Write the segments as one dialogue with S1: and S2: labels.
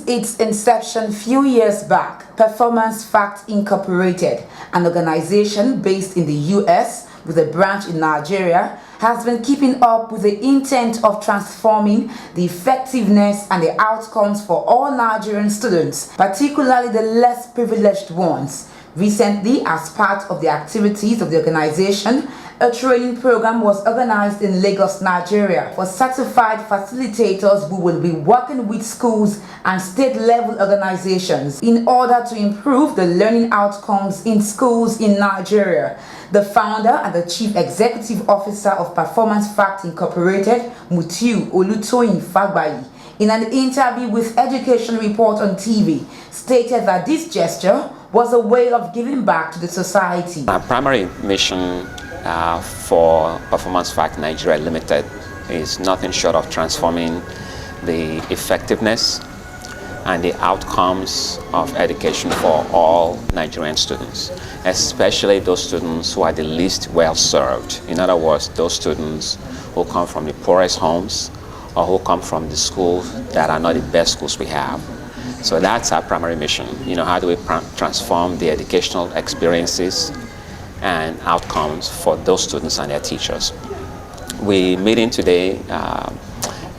S1: Since its inception few years back, Performance Fact Incorporated, an organization based in the US with a branch in Nigeria, has been keeping up with the intent of transforming the effectiveness and the outcomes for all Nigerian students, particularly the less privileged ones. Recently, as part of the activities of the organization, a training program was organized in Lagos, Nigeria for certified facilitators who will be working with schools and state-level organizations in order to improve the learning outcomes in schools in Nigeria. The founder and the chief executive officer of Performance Fact Incorporated, Mutiu Olutoyin Fagbayi, in an interview with Education Report on TV, stated that this gesture was a way of giving back to the society.
S2: Our primary mission for Performance Fact Nigeria Limited is nothing short of transforming the effectiveness and the outcomes of education for all Nigerian students, especially those students who are the least well served. In other words, those students who come from the poorest homes or who come from the schools that are not the best schools we have. So that's our primary mission. How do we transform the educational experiences and outcomes for those students and their teachers? We're meeting today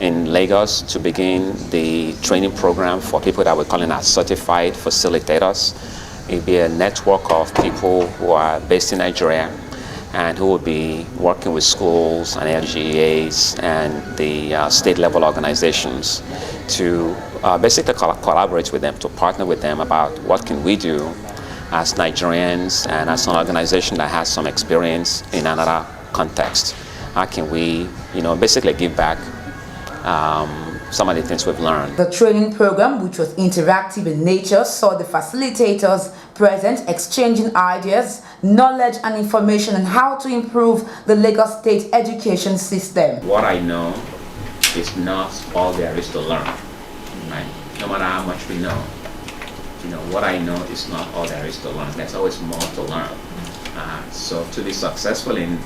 S2: in Lagos to begin the training program for people that we're calling our certified facilitators. It'll be a network of people who are based in Nigeria and who will be working with schools and LGAs and the state-level organizations to basically collaborate with them, to partner with them about what can we do as Nigerians and as an organization that has some experience in another context. How can we, basically give back some of the things we've learned.
S1: The training program, which was interactive in nature, saw the facilitators present exchanging ideas, knowledge and information on how to improve the Lagos State education system.
S2: What I know is not all there is to learn, right? No matter how much we know, what I know is not all there is to learn. There's always more to learn. So to be successful in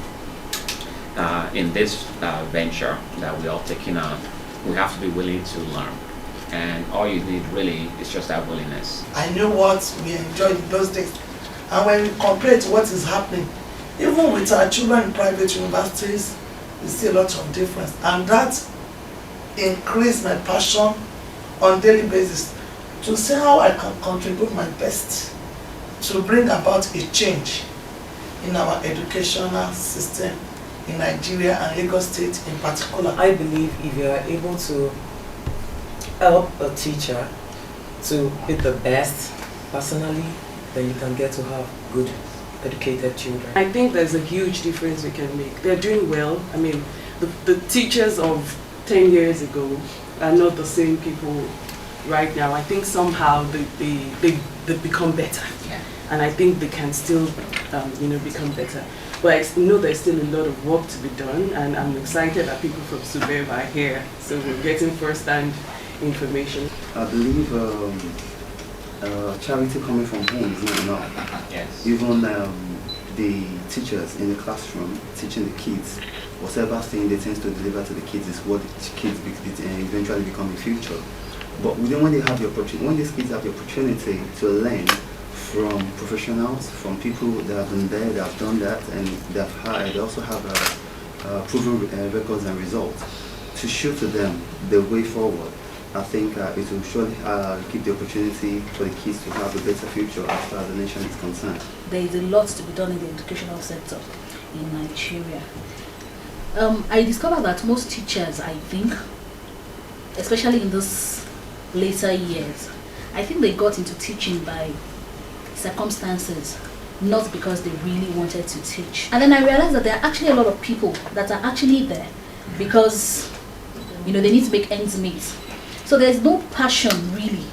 S2: this venture that we're all taking on, we have to be willing to learn. And all you need really is just that willingness.
S3: I know what we enjoyed in those days. And when we compare to what is happening, even with our children in private universities, we see a lot of difference. And that increased my passion on a daily basis to see how I can contribute my best to bring about a change in our educational system in Nigeria and Lagos State in particular.
S4: I believe if you are able to help a teacher to be the best personally, then you can get to have good educated children.
S5: I think there's a huge difference we can make. They're doing well. I mean, the teachers of 10 years ago are not the same people right now. I think somehow they become better. Yeah. And I think they can still become better. But I know there's still a lot of work to be done, and I'm excited that people from Subeb are here, so we're getting first-hand information.
S6: I believe charity coming from home is not enough.
S2: Yes.
S6: Even the teachers in the classroom teaching the kids, whatever thing they tend to deliver to the kids is what the kids eventually become in the future. But then when they have the opportunity, when these kids have the opportunity to learn from professionals, from people that have been there, that have done that, and they also have proven records and results to show to them the way forward. I think it will surely give the opportunity for the kids to have a better future as far as the nation is concerned.
S7: There is a lot to be done in the educational sector in Nigeria. I discovered that most teachers, I think, especially in this later years, I think they got into teaching by circumstances, not because they really wanted to teach. And then I realized that there are actually a lot of people that are actually there because they need to make ends meet. So there's no passion really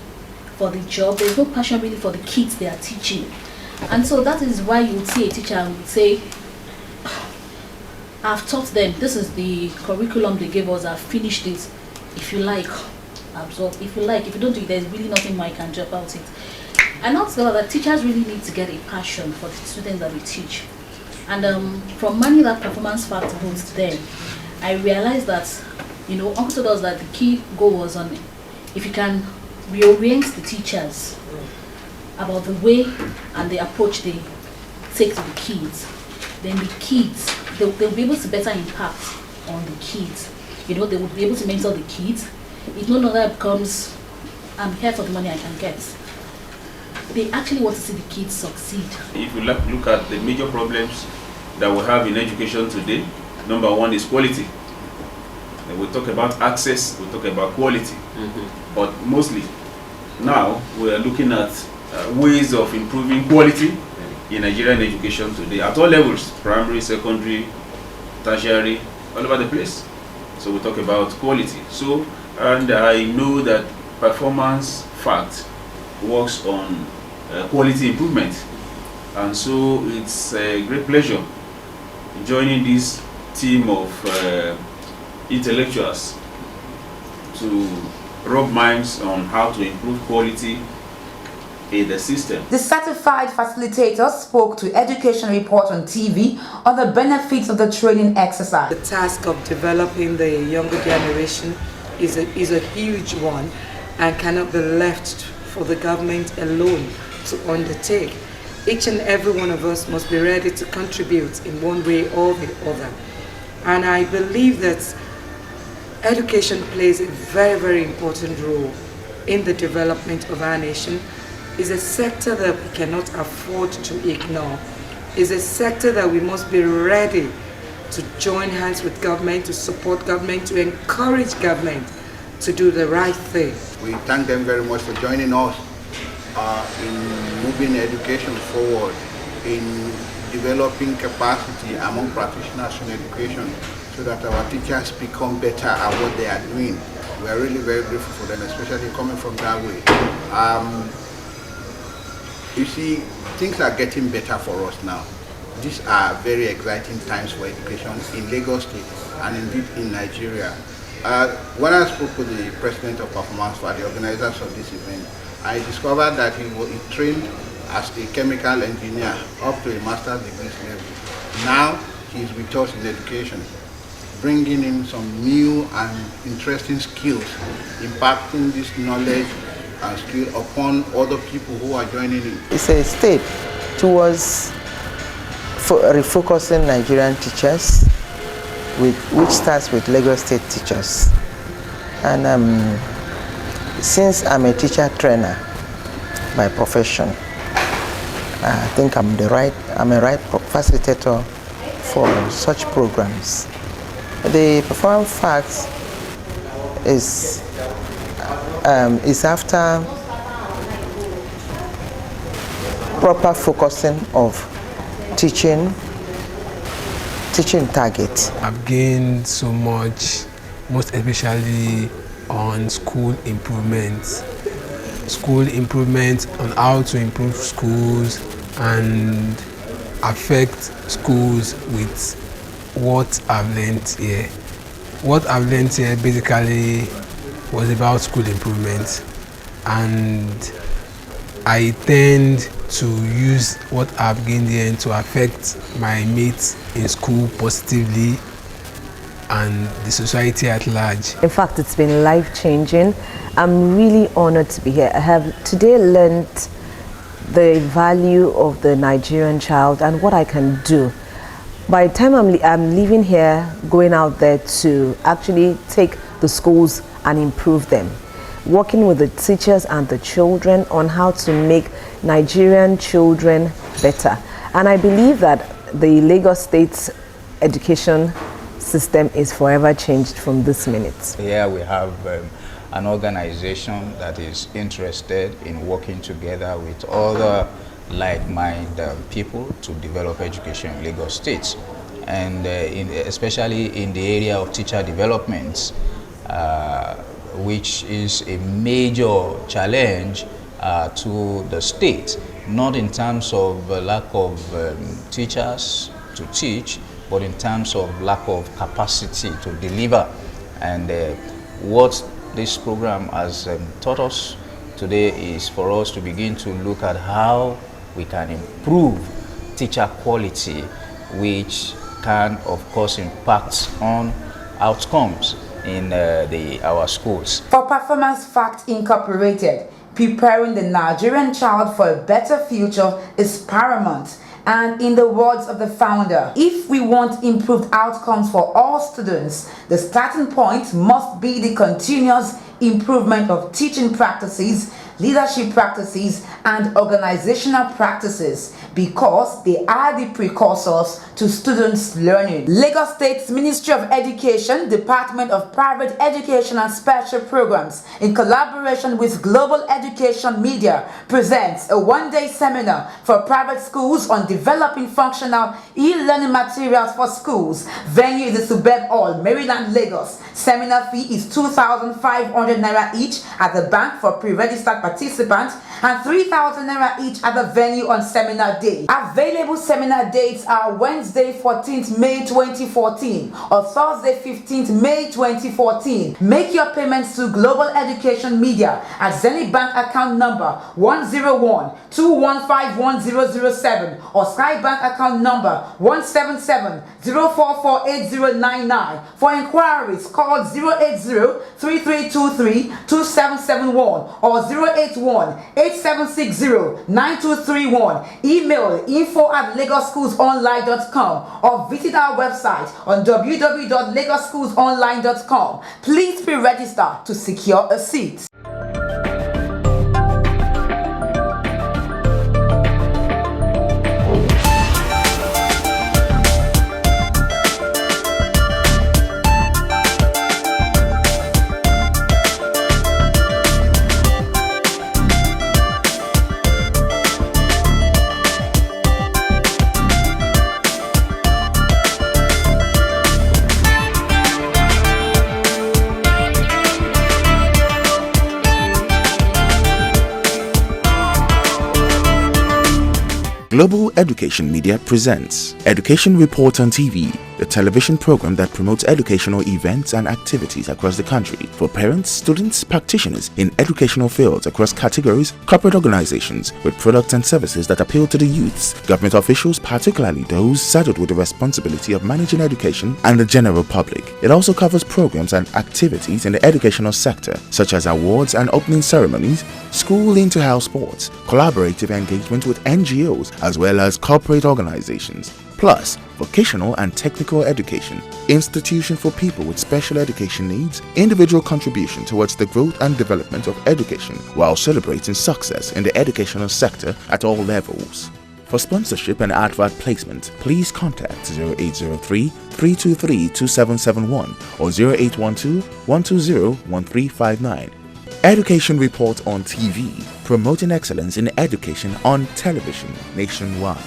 S7: for the job, there's no passion really for the kids they are teaching. And so that is why you would see a teacher and would say, I've taught them, this is the curriculum they gave us, I've finished it. If you like, absorb. If you like, if you don't do it, there's really nothing more I can do about it. And also that teachers really need to get a passion for the students that we teach. And from money that Performance Fact holds them, I realized that, Uncle told us that the key goal was on if you can reorient the teachers about the way and the approach they take to the kids, then the kids, they'll be able to better impact on the kids. You know, they would be able to mentor the kids. It no longer becomes, I'm here for the money I can get. They actually want to see the kids succeed.
S8: If you look at the major problems that we have in education today, number one is quality. We talk about access, we talk about quality. But mostly now we are looking at ways of improving quality in Nigerian education today at all levels, primary, secondary, tertiary, all over the place. So we talk about quality. So, and I know that Performance Fact works on quality improvement, and so it's a great pleasure joining this team of intellectuals to rub minds on how to improve quality in the system.
S1: The certified facilitator spoke to Education Report on TV on the benefits of the training exercise.
S9: The task of developing the younger generation is a huge one and cannot be left for the government alone to undertake. Each and every one of us must be ready to contribute in one way or the other. And I believe that education plays a very, very important role in the development of our nation. Is a sector that we cannot afford to ignore. Is a sector that we must be ready to join hands with government, to support government, to encourage government to do the right thing.
S10: We thank them very much for joining us in moving education forward, in developing capacity among practitioners in education so that our teachers become better at what they are doing. We are really very grateful for them, especially coming from that way. You see, things are getting better for us now. These are very exciting times for education in Lagos State and indeed in Nigeria. When I spoke with the president of Performance for the organizers of this event, I discovered that he trained as a chemical engineer up to a master's degree level. Now he is with us in education, bringing in some new and interesting skills, impacting this knowledge and skill upon other people who are joining in.
S11: It's a step towards refocusing Nigerian teachers, which starts with Lagos State teachers. And since I'm a teacher trainer by profession, I think I'm a right facilitator for such programs. The Performance Facts is after proper focusing of teaching target.
S12: I've gained so much, most especially on school improvements on how to improve schools and affect schools with what I've learned here. What I've learned here basically was about school improvement, and I tend to use what I've gained here to affect my mates in school positively and the society at large.
S13: In fact, it's been life-changing. I'm really honored to be here. I have today learned the value of the Nigerian child and what I can do. By the time I'm leaving here, going out there to actually take the schools and improve them, working with the teachers and the children on how to make Nigerian children better. And I believe that the Lagos State's education system is forever changed from this minute.
S14: Here we have an organization that is interested in working together with other like-minded people to develop education in Lagos State, and especially in the area of teacher development, which is a major challenge to the state, not in terms of lack of teachers to teach, but in terms of lack of capacity to deliver. And what this program has taught us today is for us to begin to look at how we can improve teacher quality, which can of course impact on outcomes in our schools.
S1: For Performance Fact Incorporated, preparing the Nigerian child for a better future is paramount. And in the words of the founder, if we want improved outcomes for all students, the starting point must be the continuous improvement of teaching practices, leadership practices, and organizational practices, because they are the precursors to students' learning. Lagos State's Ministry of Education, Department of Private Education and Special Programs, in collaboration with Global Education Media, presents a one-day seminar for private schools on developing functional e-learning materials for schools. Venue is the Subeb Hall, Maryland, Lagos. Seminar fee is 2,500 naira each at the bank for pre-registered participants and 3,000 naira each at the venue on seminar day. Available seminar dates are Wednesday 14th May 2014 or Thursday 15th May 2014. Make your payments to Global Education Media at Zenith Bank account number 101-2151007 or Sky Bank account number 177-0448099. For inquiries, call 080-3323-2771 or 081-8760-9231. Email info@lagosschoolsonline.com or visit our website on www.lagosschoolsonline.com. Please pre-register to secure a seat.
S15: Global Education Media presents Education Report on TV, the television program that promotes educational events and activities across the country for parents, students, practitioners in educational fields across categories, corporate organizations with products and services that appeal to the youths, government officials, particularly those saddled with the responsibility of managing education, and the general public. It also covers programs and activities in the educational sector, such as awards and opening ceremonies, school into-house sports, collaborative engagement with NGOs, as well as corporate organizations, plus vocational and technical education, institution for people with special education needs, individual contribution towards the growth and development of education while celebrating success in the educational sector at all levels. For sponsorship and advert placement, please contact 0803-323-2771 or 0812-120-1359. Education Report on TV, promoting excellence in education on television nationwide.